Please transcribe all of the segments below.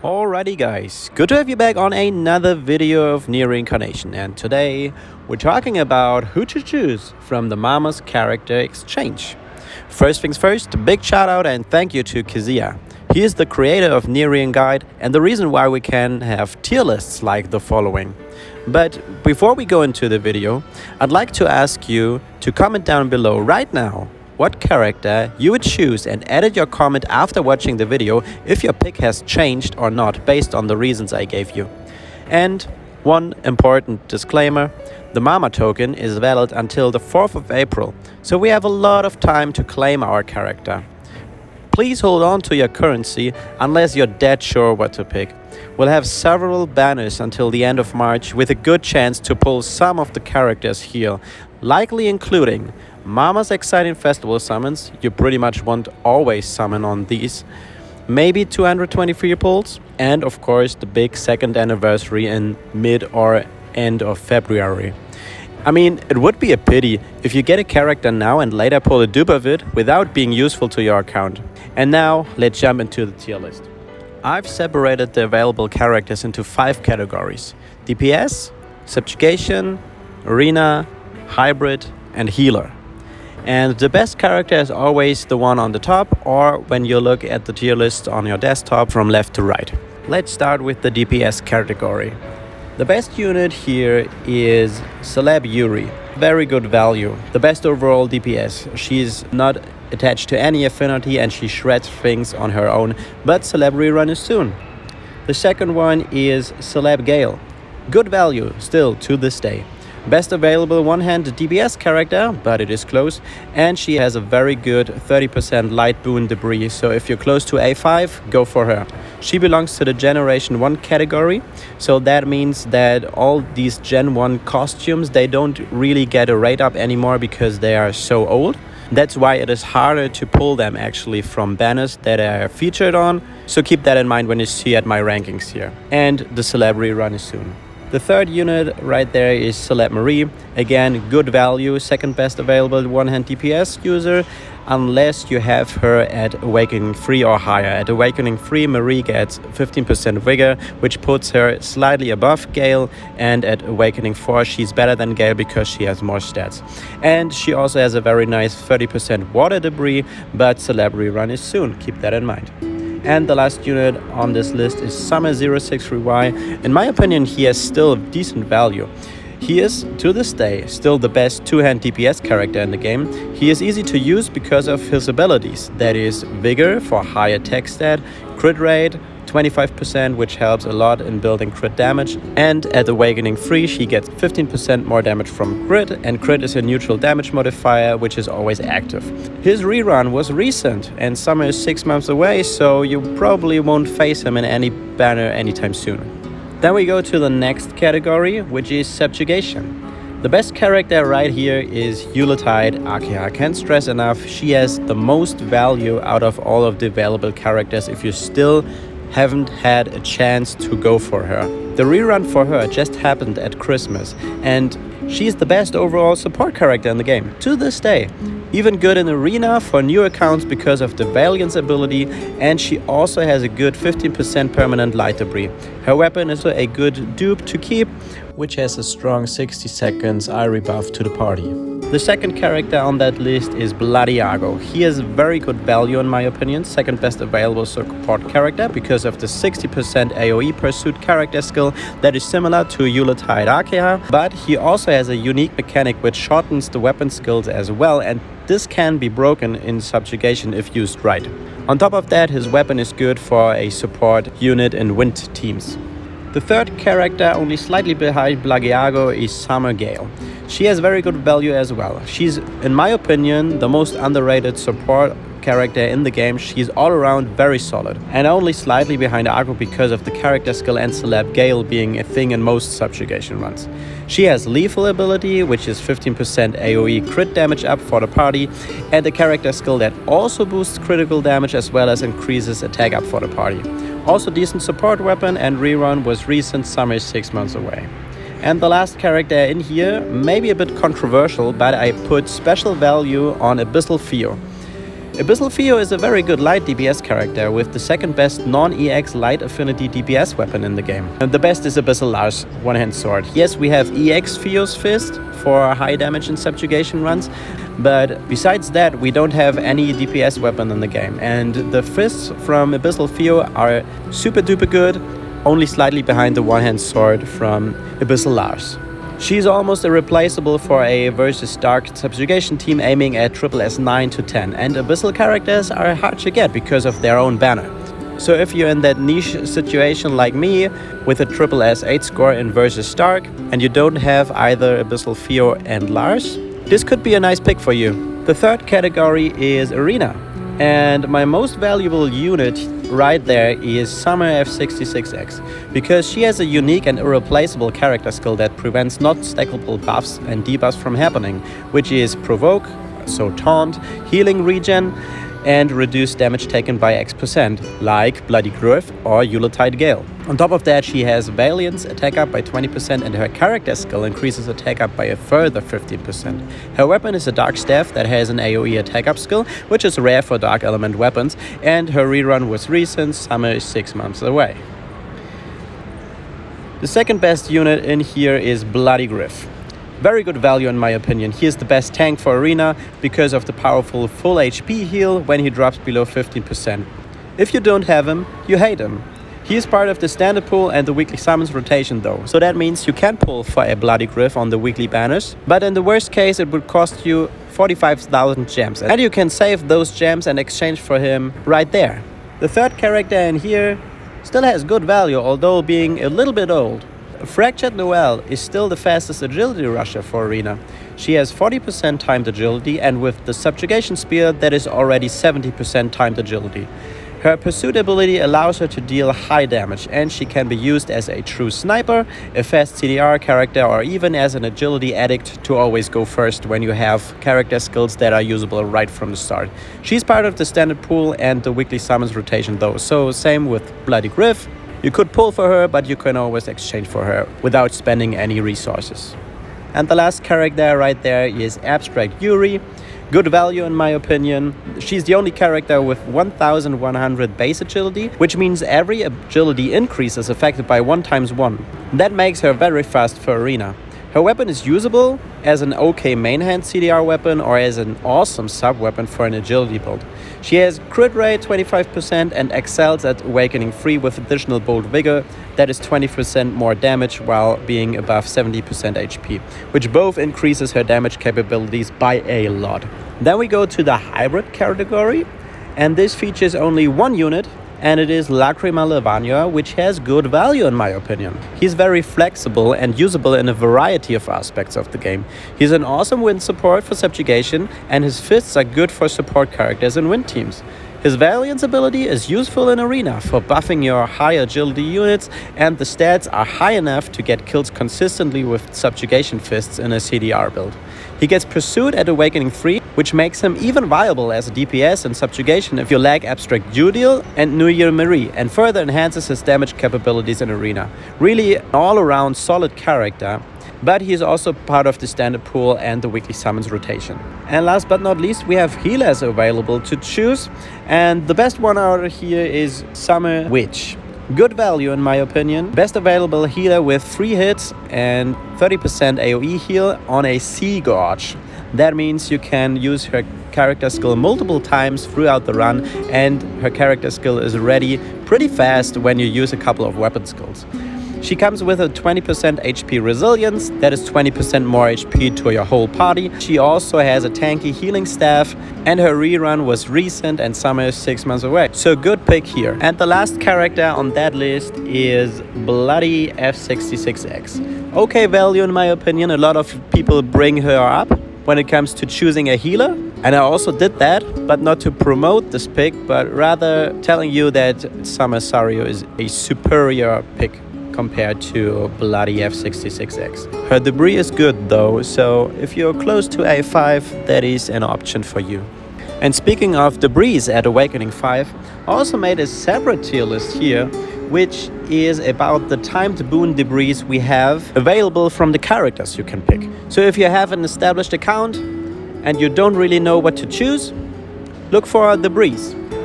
Alrighty guys, good to have you back on another video of NieR Reincarnation, and today we're talking about who to choose from the Mama's character exchange. First things first, a big shout out and thank you to Keziah. He is the creator of NieR Re and the reason why we can have tier lists like the following. But before we go into the video, I'd like to ask you to comment down below right now what character you would choose and edit your comment after watching the video if your pick has changed or not based on the reasons I gave you. And one important disclaimer, the Mama token is valid until the 4th of April, so we have a lot of time to claim our character. Please hold on to your currency unless you're dead sure what to pick. We'll have several banners until the end of March with a good chance to pull some of the characters here, likely including Mama's exciting festival summons, you pretty much won't always summon on these, maybe 223 pulls, and of course the big second anniversary in mid or end of February. I mean, it would be a pity if you get a character now and later pull a dupe of it without being useful to your account. And now, let's jump into the tier list. I've separated the available characters into 5 categories: DPS, Subjugation, Arena, Hybrid, and Healer. And the best character is always the one on the top, or when you look at the tier list on your desktop from left to right. Let's start with the DPS category. The best unit here is Celeb Yuri. Very good value. The best overall DPS. She's not attached to any affinity and she shreds things on her own, but Celeb rerun is soon. The second one is Celeb Gale. Good value still to this day. Best available one-hand DPS character, but it is close, and she has a very good 30% light boon debris, so if you're close to A5, go for her. She belongs to the Generation 1 category, so that means that all these Gen 1 costumes, they don't really get a rate up anymore because they are so old. That's why it is harder to pull them actually from banners that are featured on, so keep that in mind when you see at my rankings here. And the Celebrity run is soon. The third unit right there is Celeb Marie. Again, good value, second best available one-hand DPS user, unless you have her at Awakening 3 or higher. At Awakening 3, Marie gets 15% vigor, which puts her slightly above Gale, and at Awakening 4, she's better than Gale because she has more stats. And she also has a very nice 30% water debris, but Celebrity run is soon, keep that in mind. And the last unit on this list is Summer 063Y. In my opinion, he has still decent value. He is, to this day, still the best two-hand DPS character in the game. He is easy to use because of his abilities. That is Vigor for high attack stat, crit rate, 25%, which helps a lot in building crit damage. And at Awakening 3, she gets 15% more damage from crit, and crit is a neutral damage modifier, which is always active. His rerun was recent, and Summer is 6 months away, so you probably won't face him in any banner anytime soon. Then we go to the next category, which is Subjugation. The best character right here is Yuletide Archaea. I can't stress enough, she has the most value out of all of the available characters if you still haven't had a chance to go for her. The rerun for her just happened at Christmas, and she's the best overall support character in the game, to this day. Even good in Arena for new accounts because of the Valiance ability, and she also has a good 15% permanent light debris. Her weapon is a good dupe to keep, which has a strong 60 seconds eye rebuff to the party. The second character on that list is Bladiago. He has very good value in my opinion, second best available support character because of the 60% AoE pursuit character skill that is similar to Yuletide Archaea, but he also has a unique mechanic which shortens the weapon skills as well, and this can be broken in Subjugation if used right. On top of that, his weapon is good for a support unit in wind teams. The third character, only slightly behind Bladiago, is Summer Gale. She has very good value as well. She's, in my opinion, the most underrated support character in the game. She's all around very solid, and only slightly behind Argo because of the character skill and Celeb Gale being a thing in most Subjugation runs. She has lethal ability, which is 15% AoE crit damage up for the party, and a character skill that also boosts critical damage as well as increases attack up for the party. Also decent support weapon, and rerun was recent, Summer is 6 months away. And the last character in here, maybe a bit controversial, but I put special value on Abyssal Theo. Abyssal Theo is a very good light DPS character with the second best non-EX light affinity DPS weapon in the game. And the best is Abyssal Lars one-hand sword. Yes, we have EX Theo's Fist for high damage and subjugation runs, but besides that we don't have any DPS weapon in the game. And the fists from Abyssal Theo are super duper good, only slightly behind the one-hand sword from Abyssal Lars. She's almost irreplaceable for a versus Dark Subjugation team aiming at SSS 9 to 10, and Abyssal characters are hard to get because of their own banner. So if you're in that niche situation like me, with a SSS 8 score in versus Dark, and you don't have either Abyssal Theo and Lars, this could be a nice pick for you. The third category is Arena, and my most valuable unit right there is Summer F66X, because she has a unique and irreplaceable character skill that prevents not stackable buffs and debuffs from happening, which is Provoke, so Taunt, Healing Regen, and reduce damage taken by X%, like Bloody Griff or Yuletide Gale. On top of that, she has Valiance attack up by 20%, and her character skill increases attack up by a further 15%. Her weapon is a Dark Staff that has an AoE attack up skill, which is rare for Dark Element weapons, and her rerun was recent. Summer is 6 months away. The second best unit in here is Bloody Griff. Very good value in my opinion. He is the best tank for Arena because of the powerful full HP heal when he drops below 15%. If you don't have him, you hate him. He is part of the standard pool and the weekly summons rotation though, so that means you can pull for a Bloody Griff on the weekly banners, but in the worst case it would cost you 45,000 gems, and you can save those gems and exchange for him right there. The third character in here still has good value, although being a little bit old. Fractured Noelle is still the fastest agility rusher for Arena. She has 40% timed agility, and with the Subjugation Spear that is already 70% timed agility. Her pursuit ability allows her to deal high damage, and she can be used as a true sniper, a fast CDR character, or even as an agility addict to always go first when you have character skills that are usable right from the start. She's part of the standard pool and the weekly summons rotation though, so same with Bloody Griff. You could pull for her, but you can always exchange for her without spending any resources. And the last character right there is Abstract Yuri. Good value in my opinion. She's the only character with 1100 base agility, which means every agility increase is affected by 1 × 1. That makes her very fast for Arena. Her weapon is usable as an OK main hand CDR weapon or as an awesome sub weapon for an agility build. She has crit rate 25% and excels at Awakening 3 with additional Bold Vigor, that is 20% more damage while being above 70% HP, which both increases her damage capabilities by a lot. Then we go to the hybrid category, and this features only one unit, and it is Lacrima Levania, which has good value in my opinion. He's very flexible and usable in a variety of aspects of the game. He's an awesome wind support for Subjugation, and his fists are good for support characters in wind teams. His Valiance ability is useful in Arena for buffing your high agility units, and the stats are high enough to get kills consistently with Subjugation fists in a CDR build. He gets Pursuit at Awakening 3, which makes him even viable as a DPS in Subjugation if you lack Abstract Judiel and NieR Re, and further enhances his damage capabilities in Arena. Really an all-around solid character, but he is also part of the standard pool and the weekly summons rotation. And last but not least, we have healers available to choose, and the best one out of here is Summer Witch. Good value in my opinion. Best available healer with 3 hits and 30% AoE heal on a Sea Gorge. That means you can use her character skill multiple times throughout the run, and her character skill is ready pretty fast when you use a couple of weapon skills. She comes with a 20% HP resilience, that is 20% more HP to your whole party. She also has a tanky healing staff, and her rerun was recent and Summer is 6 months away. So good pick here. And the last character on that list is Bloody F66X. Okay value in my opinion. A lot of people bring her up when it comes to choosing a healer, and I also did that, but not to promote this pick, but rather telling you that Summer Sario is a superior pick compared to Bloody F66X. Her debris is good though, so if you're close to A5, that is an option for you. And speaking of debris at Awakening 5, I also made a separate tier list here, which is about the timed boon debris we have available from the characters you can pick. So if you have an established account and you don't really know what to choose, look for debris.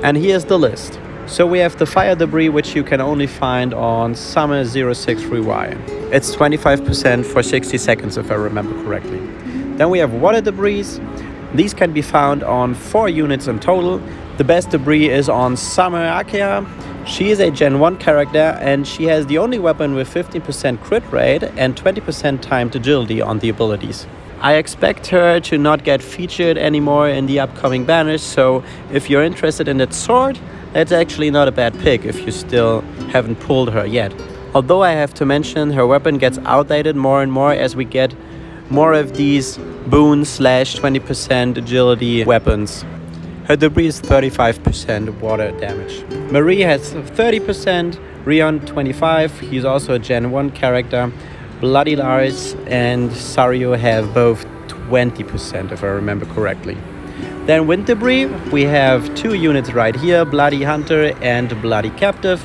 And here's the list. So we have the fire debris, which you can only find on Summer 06 Rewire. It's 25% for 60 seconds if I remember correctly. Then we have water debris. These can be found on 4 units in total. The best debris is on Summer Akea. She is a Gen 1 character and she has the only weapon with 15% crit rate and 20% timed agility on the abilities. I expect her to not get featured anymore in the upcoming banners, so if you're interested in that sword, that's actually not a bad pick if you still haven't pulled her yet. Although I have to mention, her weapon gets outdated more and more as we get more of these boon / 20% agility weapons. Her debris is 35% water damage. Marie has 30%, Rion 25%, he's also a Gen 1 character. Bloody Lars and Sario have both 20% if I remember correctly. Then wind debris, we have 2 units right here, Bloody Hunter and Bloody Captive.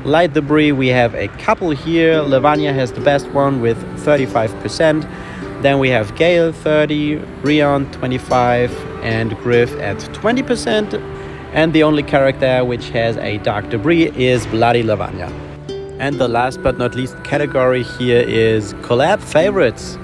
Light debris, we have a couple here. Lavanya has the best one with 35%. Then we have Gale 30, Rion 25 and Griff at 20%. And the only character which has a dark debris is Bloody Lavanya. And the last but not least category here is collab favorites.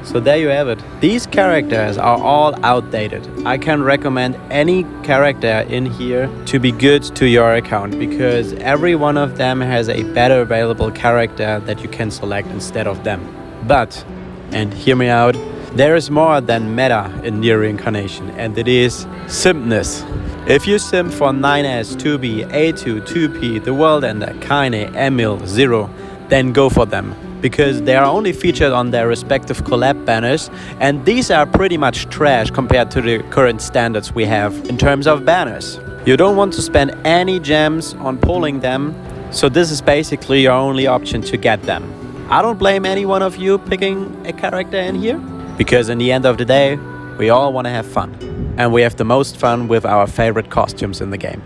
So there you have it. These characters are all outdated. I can recommend any character in here to be good to your account because every one of them has a better available character that you can select instead of them. But, and hear me out, there is more than meta in NieR Reincarnation, and it is simpness. If you sim for 9S, 2B, A2, 2P, The World Ender, Kaine, Emil, Zero, then go for them. Because they are only featured on their respective collab banners, and these are pretty much trash compared to the current standards we have in terms of banners. You don't want to spend any gems on pulling them, so this is basically your only option to get them. I don't blame any one of you picking a character in here, because in the end of the day, we all want to have fun. And we have the most fun with our favorite costumes in the game.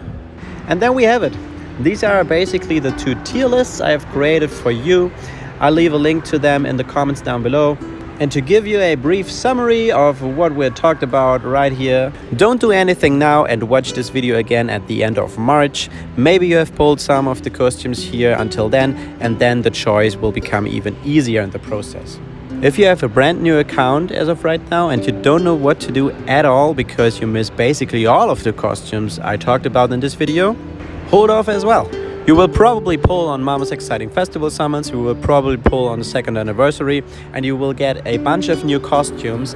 And then we have it. These are basically the 2 tier lists I have created for you. I'll leave a link to them in the comments down below. And to give you a brief summary of what we talked about right here, don't do anything now and watch this video again at the end of March. Maybe you have pulled some of the costumes here until then, and then the choice will become even easier in the process. If you have a brand new account as of right now and you don't know what to do at all because you missed basically all of the costumes I talked about in this video, hold off as well. You will probably pull on Mama's Exciting Festival Summons, you will probably pull on the 2nd anniversary, and you will get a bunch of new costumes,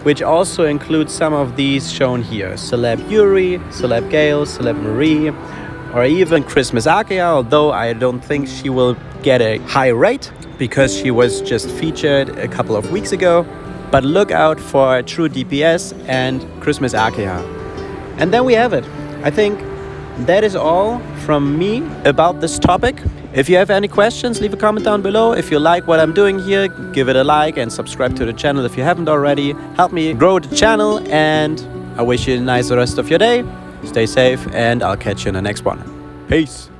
which also include some of these shown here. Celeb Yuri, Celeb Gale, Celeb Marie, or even Christmas Akea, although I don't think she will get a high rate because she was just featured a couple of weeks ago. But look out for True DPS and Christmas Akea. And then we have it. I think that is all from me about this topic. If you have any questions, leave a comment down below. If you like what I'm doing here, give it a like and subscribe to the channel if you haven't already. Help me grow the channel, and I wish you a nice rest of your day. Stay safe, and I'll catch you in the next one. Peace.